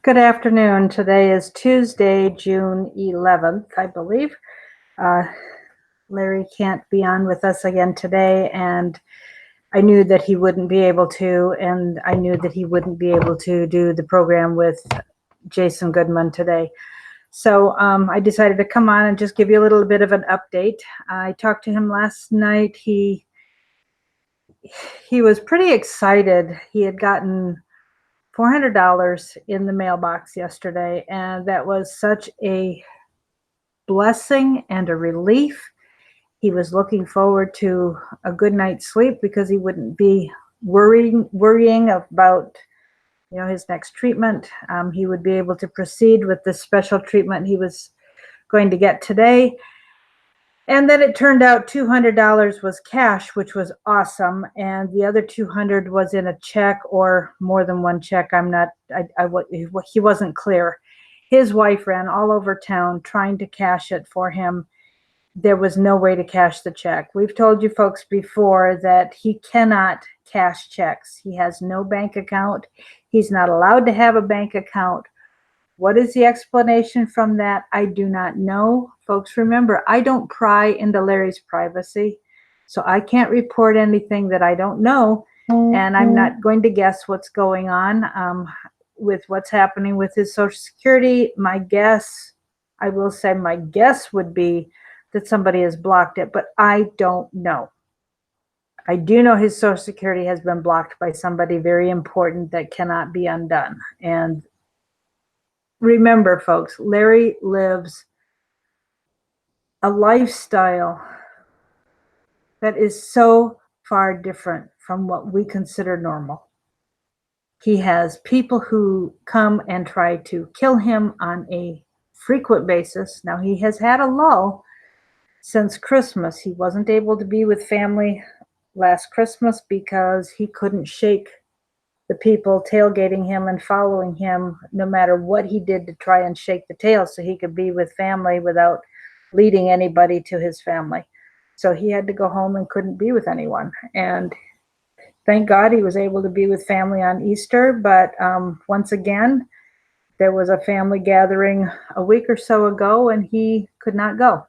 Good afternoon. Today is Tuesday, June 11th, I believe. Larry can't be on with us again today, and I knew that he wouldn't be able to, and I knew that he wouldn't be able to do the program with Jason Goodman today. So I decided to come on and just give you a little bit of an update. I talked to him last night. He was pretty excited. He had gotten $400 in the mailbox yesterday, and that was such a blessing and a relief. He was looking forward to a good night's sleep because he wouldn't be worrying about his next treatment. He would be able to proceed with the special treatment he was going to get today. And then it turned out $200 was cash, which was awesome, and the other $200 was in a check or more than one check. He wasn't clear. His wife ran all over town trying to cash it for him. There was no way to cash the check. We've told you folks before that he cannot cash checks. He has no bank account. He's not allowed to have a bank account. What is the explanation from that? I do not know. Folks, remember, I don't pry into Larry's privacy, so I can't report anything that I don't know, and I'm not going to guess what's going on with what's happening with his Social Security. My guess would be that somebody has blocked it, but I don't know. I do know his Social Security has been blocked by somebody very important that cannot be undone. And remember, folks, Larry lives a lifestyle that is so far different from what we consider normal. He has people who come and try to kill him on a frequent basis. Now, he has had a lull since Christmas. He wasn't able to be with family last Christmas because he couldn't shake the people tailgating him and following him, no matter what he did to try and shake the tail so he could be with family without leading anybody to his family. So he had to go home and couldn't be with anyone. And thank God he was able to be with family on Easter. But once again, there was a family gathering a week or so ago and he could not go.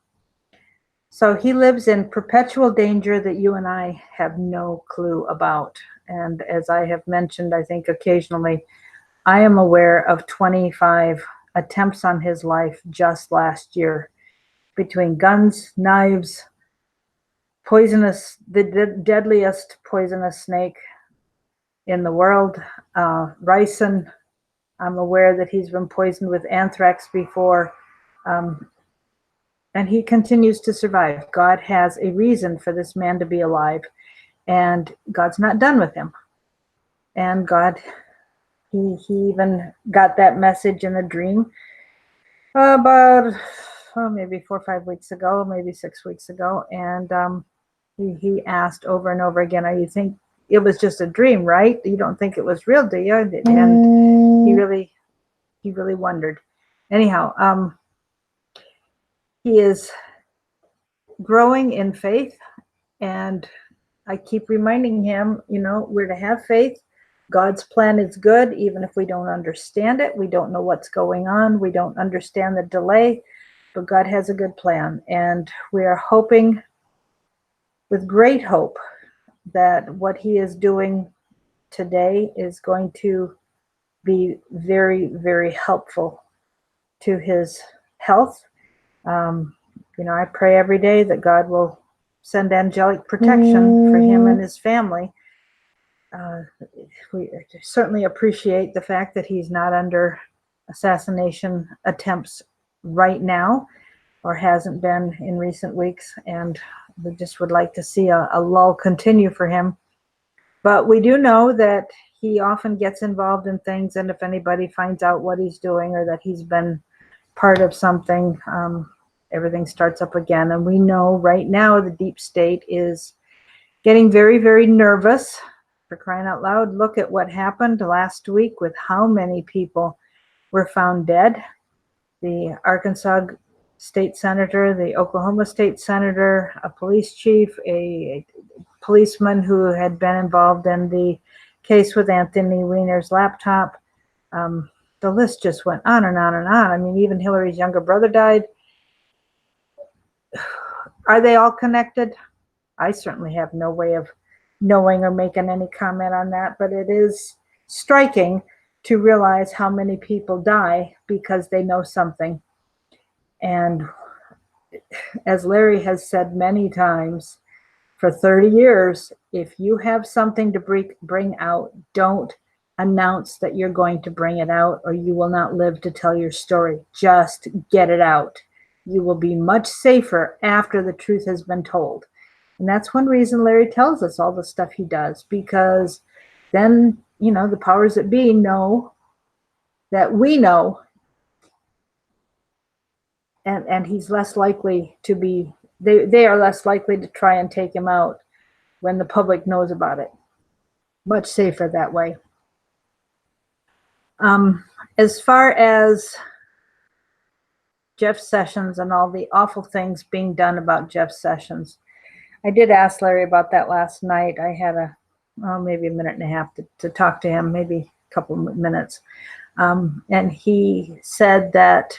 So he lives in perpetual danger that you and I have no clue about. And as I have mentioned, I think occasionally, I am aware of 25 attempts on his life just last year, between guns, knives, the deadliest poisonous snake in the world, ricin. I'm aware that he's been poisoned with anthrax before, and he continues to survive. God has a reason for this man to be alive, and God's not done with him. And God, he even got that message in a dream about maybe 4 or 5 weeks ago, maybe 6 weeks ago, and he asked over and over again, "You think it was just a dream, right? You don't think it was real, do you?" And he really wondered. Anyhow, he is growing in faith, and I keep reminding him, we're to have faith. God's plan is good, even if we don't understand it. We don't know what's going on. We don't understand the delay, but God has a good plan. And we are hoping, with great hope, that what he is doing today is going to be very, very helpful to his health. I pray every day that God will send angelic protection for him and his family. We certainly appreciate the fact that he's not under assassination attempts right now, or hasn't been in recent weeks, and we just would like to see a lull continue for him. But we do know that he often gets involved in things, and if anybody finds out what he's doing or that he's been part of something, everything starts up again. And we know right now the deep state is getting very, very nervous. For crying out loud, look at what happened last week with how many people were found dead. The Arkansas state senator, the Oklahoma state senator, a police chief, a policeman who had been involved in the case with Anthony Weiner's laptop. the list just went on and on and on. I mean, even Hillary's younger brother died. Are they all connected? I certainly have no way of knowing or making any comment on that, but it is striking to realize how many people die because they know something. And as Larry has said many times, for 30 years, if you have something to bring out, don't announce that you're going to bring it out, or you will not live to tell your story. Just get it out. You will be much safer after the truth has been told. And that's one reason Larry tells us all the stuff he does, because then, the powers that be know that we know, and he's less likely to be, they are less likely to try and take him out when the public knows about it. Much safer that way. As far as Jeff Sessions and all the awful things being done about Jeff Sessions, I did ask Larry about that last night. I had maybe a minute and a half to talk to him, maybe a couple minutes. And he said that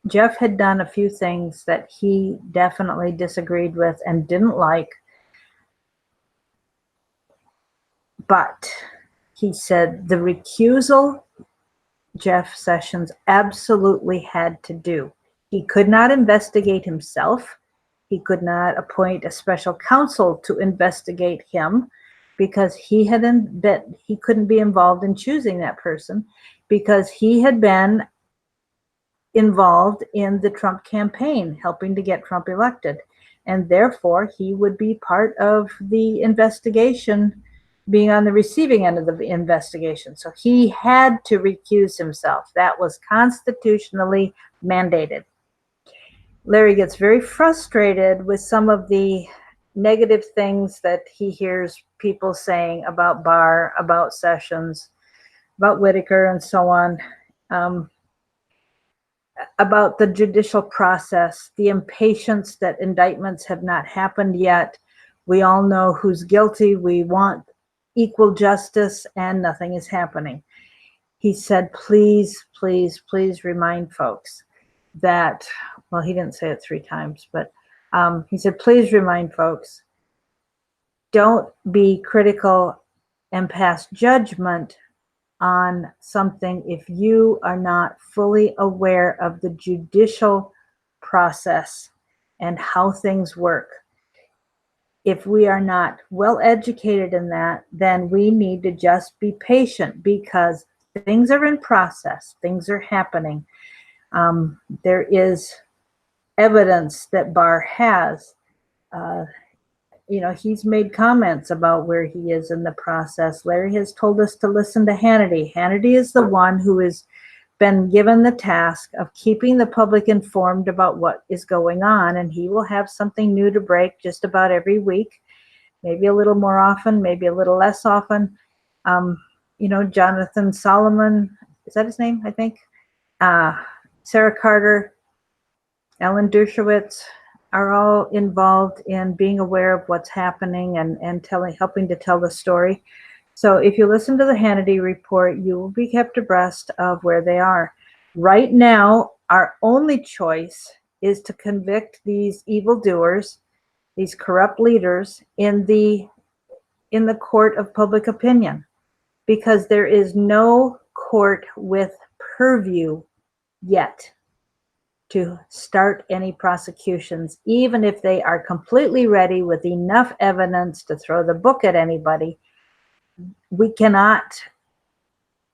Jeff had done a few things that he definitely disagreed with and didn't like. But he said the recusal Jeff Sessions absolutely had to do. He could not investigate himself. He could not appoint a special counsel to investigate him because he couldn't be involved in choosing that person, because he had been involved in the Trump campaign, helping to get Trump elected. And therefore, he would be part of the investigation, being on the receiving end of the investigation. So he had to recuse himself. That was constitutionally mandated. Larry gets very frustrated with some of the negative things that he hears people saying about Barr, about Sessions, about Whitaker, and so on, about the judicial process, the impatience that indictments have not happened yet. We all know who's guilty. We want equal justice, and nothing is happening. He said, please, please, please remind folks that, well, he didn't say it 3 times, but he said, please remind folks, don't be critical and pass judgment on something if you are not fully aware of the judicial process and how things work. If we are not well educated in that, then we need to just be patient, because things are in process, things are happening. There is evidence that Barr has. He's made comments about where he is in the process. Larry has told us to listen to Hannity. Hannity is the one who has been given the task of keeping the public informed about what is going on, and he will have something new to break just about every week, maybe a little more often, maybe a little less often. Jonathan Solomon, is that his name? I think. Sarah Carter, Ellen Dershowitz are all involved in being aware of what's happening and helping to tell the story. So if you listen to the Hannity report, you will be kept abreast of where they are. Right now, our only choice is to convict these evildoers, these corrupt leaders, in the court of public opinion, because there is no court with purview yet to start any prosecutions, even if they are completely ready with enough evidence to throw the book at anybody. We cannot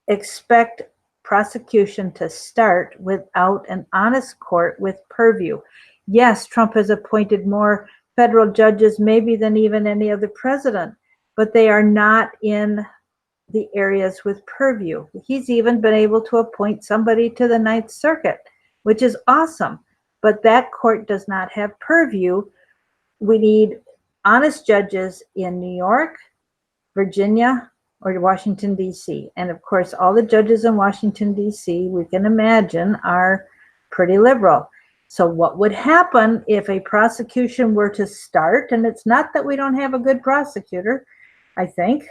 expect prosecution to start without an honest court with purview. Yes, Trump has appointed more federal judges maybe than even any other president, but they are not in the areas with purview. He's even been able to appoint somebody to the Ninth Circuit, which is awesome, but that court does not have purview. We need honest judges in New York, Virginia, or Washington, D.C. And of course, all the judges in Washington, D.C., we can imagine, are pretty liberal. So what would happen if a prosecution were to start, and it's not that we don't have a good prosecutor, I think.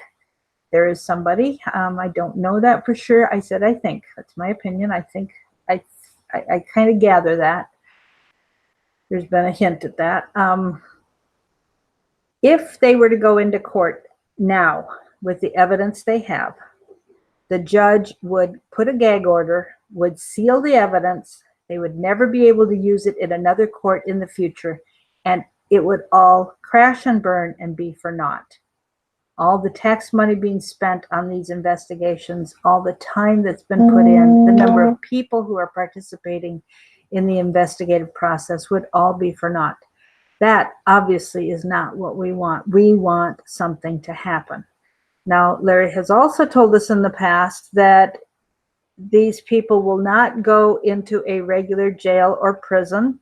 there is somebody. I don't know that for sure. I said I think. That's my opinion. I think I kind of gather that. There's been a hint at that. If they were to go into court now with the evidence they have, the judge would put a gag order, would seal the evidence. They would never be able to use it in another court in the future, and it would all crash and burn and be for naught. All the tax money being spent on these investigations, all the time that's been put in, the number of people who are participating in the investigative process would all be for naught. That obviously is not what we want. We want something to happen. Now, Larry has also told us in the past that these people will not go into a regular jail or prison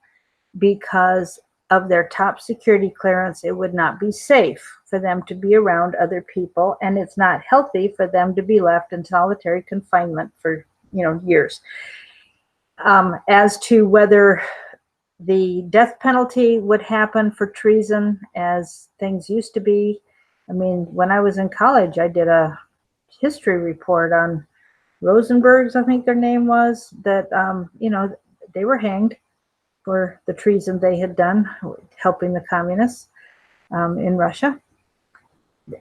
because of their top security clearance. It would not be safe for them to be around other people, and it's not healthy for them to be left in solitary confinement for years. As to whether the death penalty would happen for treason as things used to be, I mean, when I was in college, I did a history report on Rosenbergs, I think their name was, that they were hanged for the treason they had done, helping the communists in Russia.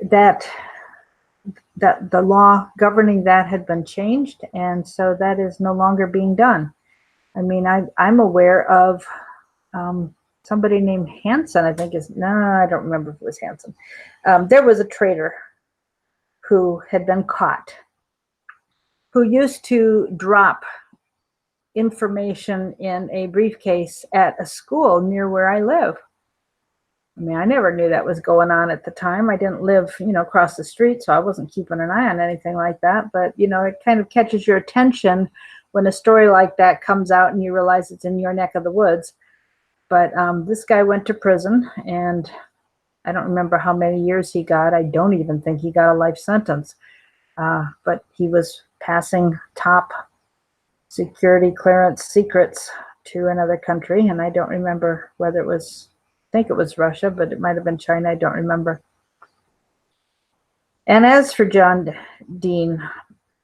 That the law governing that had been changed, and so that is no longer being done. I mean, I'm aware of somebody named Hansen, I think I don't remember if it was Hansen. There was a traitor who had been caught, who used to drop information in a briefcase at a school near where I live. I mean, I never knew that was going on at the time. I didn't live, across the street, so I wasn't keeping an eye on anything like that. But, it kind of catches your attention when a story like that comes out and you realize it's in your neck of the woods. But this guy went to prison, and I don't remember how many years he got. I don't even think he got a life sentence. But he was passing top security clearance secrets to another country, and I don't remember whether it was, I think it was Russia, but it might have been China. I don't remember. And as for John Dean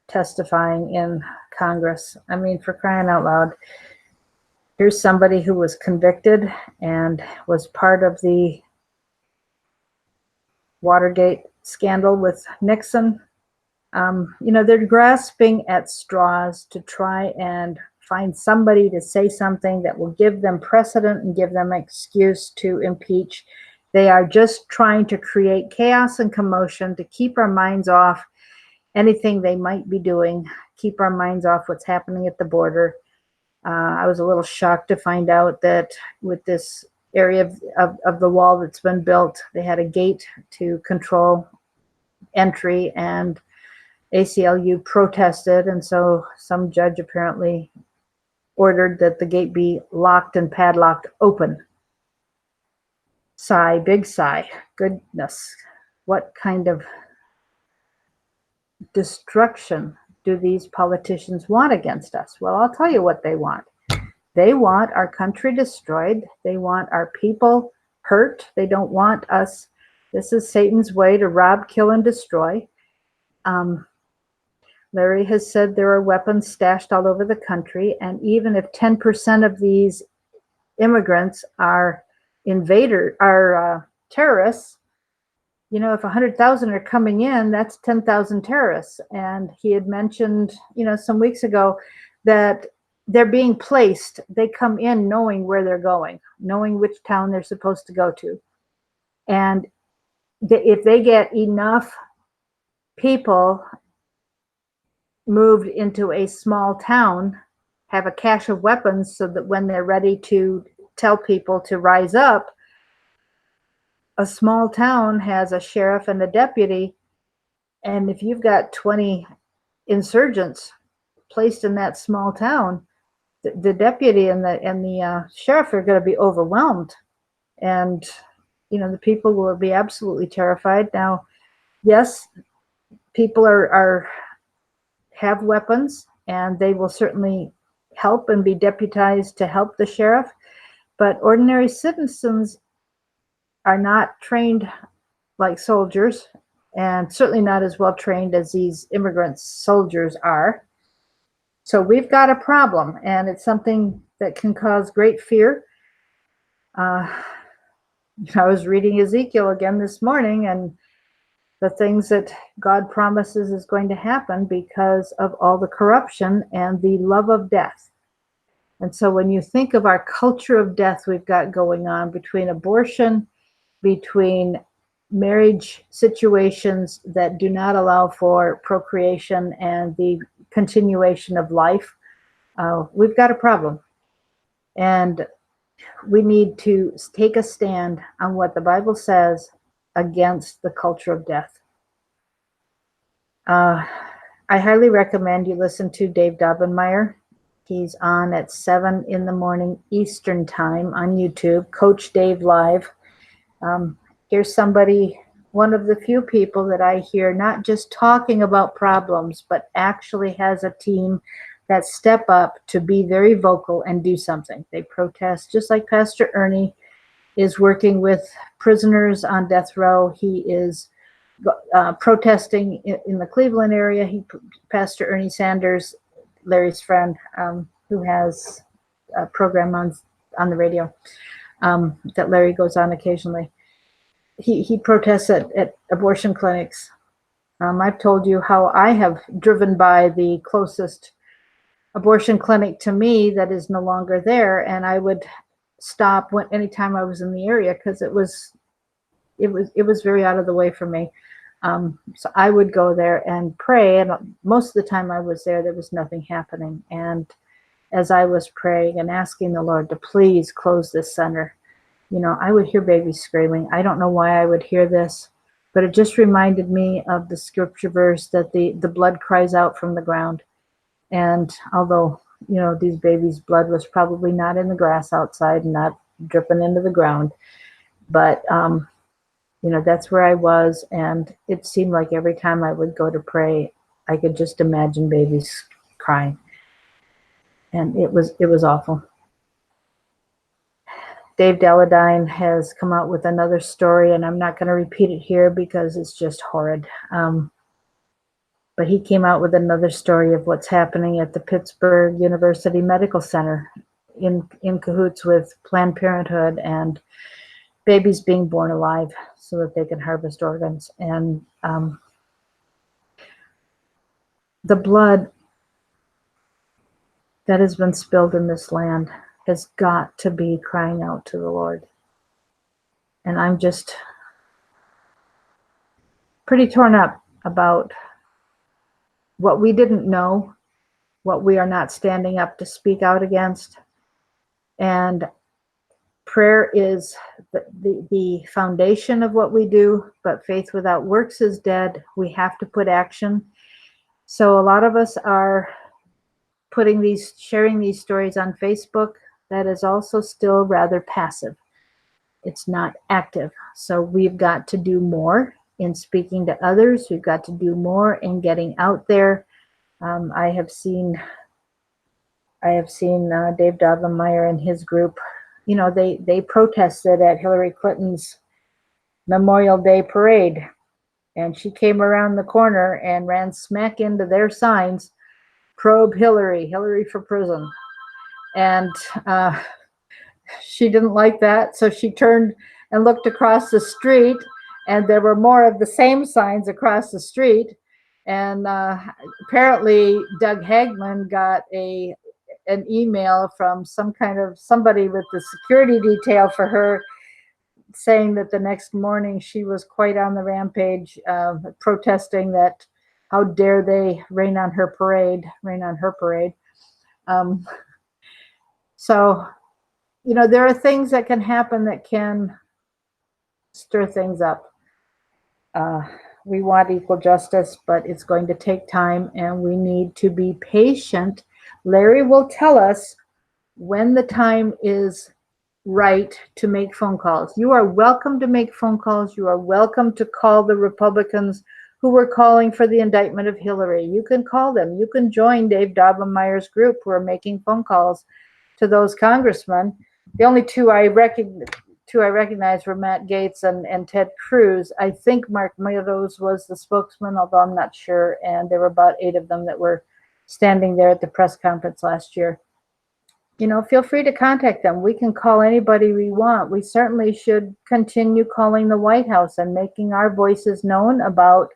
testifying in Congress, I mean, for crying out loud, here's somebody who was convicted and was part of the Watergate scandal with Nixon. They're grasping at straws to try and find somebody to say something that will give them precedent and give them an excuse to impeach. They are just trying to create chaos and commotion to keep our minds off anything they might be doing, keep our minds off what's happening at the border. I was a little shocked to find out that with this area of the wall that's been built, they had a gate to control entry, and ACLU protested, and so some judge apparently ordered that the gate be locked and padlocked open. Sigh, big sigh. Goodness, what kind of destruction do these politicians want against us? Well, I'll tell you what they want. They want our country destroyed. They want our people hurt. They don't want us. This is Satan's way to rob, kill, and destroy. Larry has said there are weapons stashed all over the country, and even if 10% of these immigrants are terrorists, if 100,000 are coming in, that's 10,000 terrorists. And he had mentioned, some weeks ago that they're being placed. They come in knowing where they're going, knowing which town they're supposed to go to. And if they get enough people moved into a small town, have a cache of weapons so that when they're ready to tell people to rise up, a small town has a sheriff and a deputy. And if you've got 20 insurgents placed in that small town, the deputy and the sheriff are going to be overwhelmed. And, the people will be absolutely terrified. Now, yes, people have weapons, and they will certainly help and be deputized to help the sheriff, but ordinary citizens are not trained like soldiers. and certainly not as well trained as these immigrant soldiers are. So we've got a problem, and it's something that can cause great fear. Uh, I was reading Ezekiel again this morning, and the things that God promises is going to happen because of all the corruption and the love of death. And so when you think of our culture of death we've got going on between abortion, between marriage situations that do not allow for procreation and the continuation of life, we've got a problem. And we need to take a stand on what the Bible says against the culture of death. I highly recommend you listen to Dave Daubenmire. He's on at 7 in the morning Eastern time on YouTube, Coach Dave Live. Here's somebody, one of the few people that I hear not just talking about problems, but actually has a team that step up to be very vocal and do something. They protest, just like Pastor Ernie is working with prisoners on death row. He is protesting in the Cleveland area. Pastor Ernie Sanders, Larry's friend, who has a program on the radio that Larry goes on occasionally. He protests at abortion clinics. I've told you how I have driven by the closest abortion clinic to me that is no longer there, and I would stop anytime I was in the area because it was very out of the way for me. So I would go there and pray, and most of the time I was there was nothing happening. And as I was praying and asking the Lord to please close this center, I would hear babies screaming. I don't know why I would hear this, but it just reminded me of the scripture verse that the blood cries out from the ground. And although, these babies' blood was probably not in the grass outside, not dripping into the ground, but, that's where I was. And it seemed like every time I would go to pray, I could just imagine babies crying. And it was awful. Dave Dalladine has come out with another story, and I'm not going to repeat it here because it's just horrid. But he came out with another story of what's happening at the Pittsburgh University Medical Center in cahoots with Planned Parenthood and babies being born alive so that they can harvest organs. And the blood that has been spilled in this land has got to be crying out to the Lord. And I'm just pretty torn up about what we didn't know, what we are not standing up to speak out against. And prayer is the foundation of what we do, but faith without works is dead. We have to put action. So a lot of us are sharing these stories on Facebook. That is also still rather passive. It's not active. So we've got to do more in speaking to others. We've got to do more in getting out there. I have seen Dave Daubenmire and his group. They protested at Hillary Clinton's Memorial Day parade, and she came around the corner and ran smack into their signs, probe Hillary for prison. And she didn't like that, so she turned and looked across the street, and there were more of the same signs across the street. And apparently Doug Hagman got an email from somebody with the security detail for her, saying that the next morning she was quite on the rampage, protesting that how dare they rain on her parade. So, there are things that can happen that can stir things up. We want equal justice, but it's going to take time, and we need to be patient. Larry will tell us when the time is right to make phone calls. You are welcome to make phone calls. You are welcome to call the Republicans who were calling for the indictment of Hillary. You can call them. You can join Dave Daubenmire's group who are making phone calls to those congressmen. The only two I recognize, two I recognized were Matt Gaetz and Ted Cruz. I think Mark Meadows was the spokesman, although I'm not sure. And there were about 8 of them that were standing there at the press conference last year. Feel free to contact them. We can call anybody we want. We certainly should continue calling the White House and making our voices known about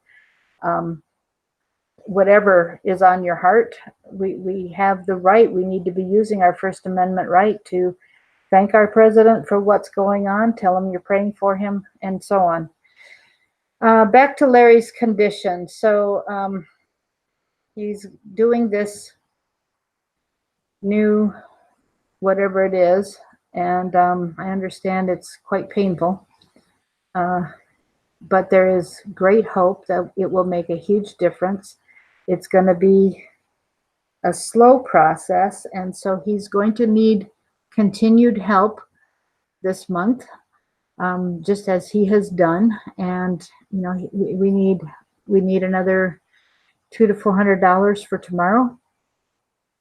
whatever is on your heart. We have the right. We need to be using our First Amendment right to thank our president for what's going on, tell him you're praying for him, and so on. Back to Larry's condition. So he's doing this new whatever it is, and I understand it's quite painful. But there is great hope that it will make a huge difference. It's going to be a slow process, and so he's going to need continued help this month, just as he has done. And we need another $200 to $400 for tomorrow.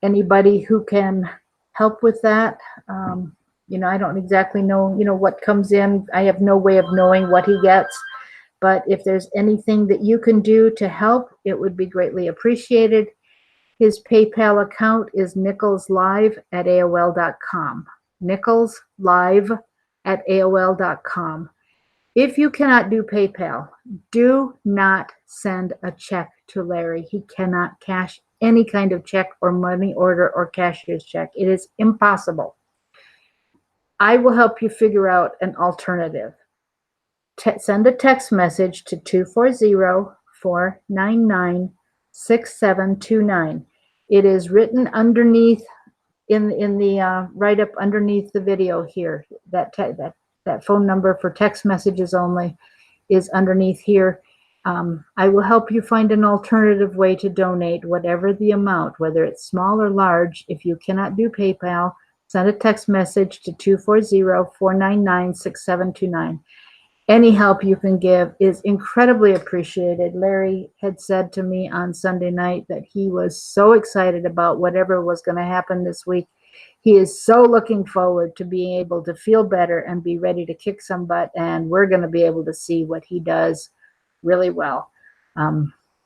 Anybody who can help with that, I don't exactly know, what comes in. I have no way of knowing what he gets. But if there's anything that you can do to help, it would be greatly appreciated. His PayPal account is nicholslive@aol.com. nicholslive@aol.com. If you cannot do PayPal, do not send a check to Larry. He cannot cash any kind of check or money order or cashier's check. It is impossible. I will help you figure out an alternative. Send a text message to 240-499-6729. It is written underneath in the write-up underneath the video here. That phone number for text messages only is underneath here. I will help you find an alternative way to donate whatever the amount, whether it's small or large. If you cannot do PayPal, send a text message to 240-499-6729. Any help you can give is incredibly appreciated. Larry had said to me on Sunday night that he was so excited about whatever was going to happen this week. He is so looking forward to being able to feel better and be ready to kick some butt, and we're going to be able to see what he does really well.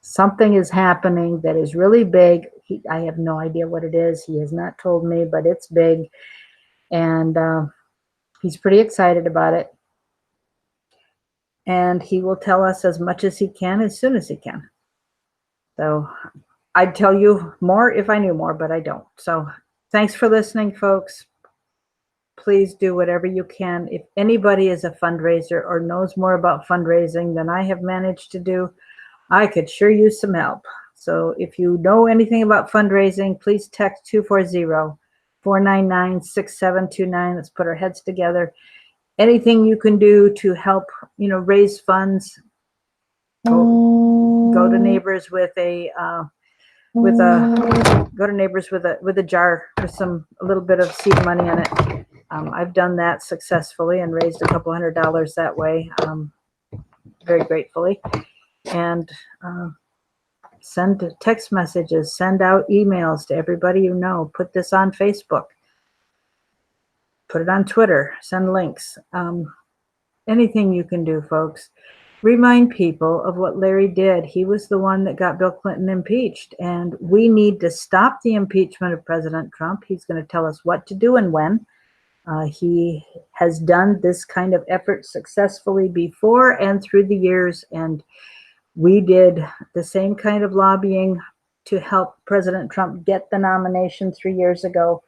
Something is happening that is really big. I have no idea what it is. He has not told me, but it's big, and he's pretty excited about it. And he will tell us as much as he can as soon as he can. So I'd tell you more if I knew more, but I don't. So thanks for listening, folks. Please do whatever you can. If anybody is a fundraiser or knows more about fundraising than I have managed to do, I could sure use some help. So if you know anything about fundraising, please text 240-499-6729. Let's put our heads together. Anything you can do to help, raise funds. Go to neighbors with a jar with a little bit of seed money in it. I've done that successfully and raised a couple $100 that way, very gratefully. And send text messages, send out emails to everybody you know. Put this on Facebook. Put it on Twitter, send links. Anything you can do, folks. Remind people of what Larry did. He was the one that got Bill Clinton impeached, and we need to stop the impeachment of President Trump. He's going to tell us what to do and when. He has done this kind of effort successfully before and through the years, and we did the same kind of lobbying to help President Trump get the nomination 3 years ago.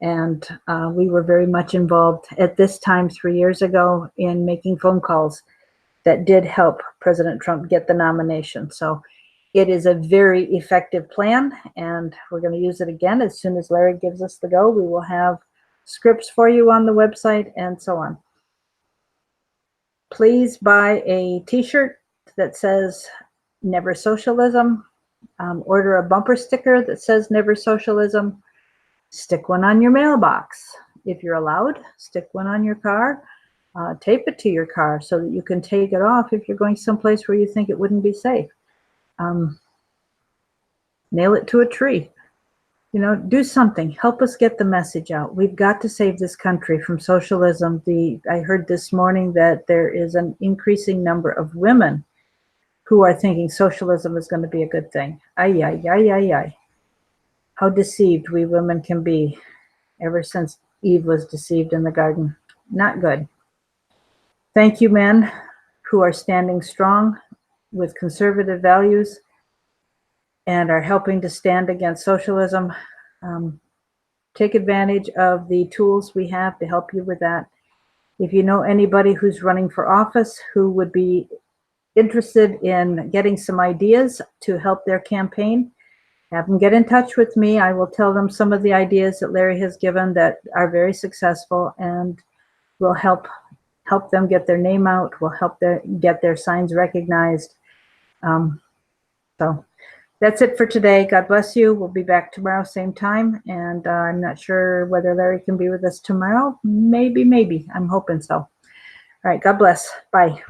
And we were very much involved at this time 3 years ago in making phone calls that did help President Trump get the nomination. So it is a very effective plan, and we're going to use it again. As soon as Larry gives us the go, we will have scripts for you on the website and so on. Please buy a t-shirt that says Never Socialism. Order a bumper sticker that says Never Socialism. Stick one on your mailbox. If you're allowed, stick one on your car. Tape it to your car so that you can take it off if you're going someplace where you think it wouldn't be safe. Nail it to a tree. Do something. Help us get the message out. We've got to save this country from socialism. I heard this morning that there is an increasing number of women who are thinking socialism is going to be a good thing. Ay, ay, ay, ay, ay. How deceived we women can be ever since Eve was deceived in the garden. Not good. Thank you, men who are standing strong with conservative values and are helping to stand against socialism. Take advantage of the tools we have to help you with that. If you know anybody who's running for office who would be interested in getting some ideas to help their campaign, have them get in touch with me. I will tell them some of the ideas that Larry has given that are very successful, and will help them get their name out, will help get their signs recognized. So that's it for today. God bless you. We'll be back tomorrow, same time. And I'm not sure whether Larry can be with us tomorrow. Maybe. I'm hoping so. All right. God bless. Bye.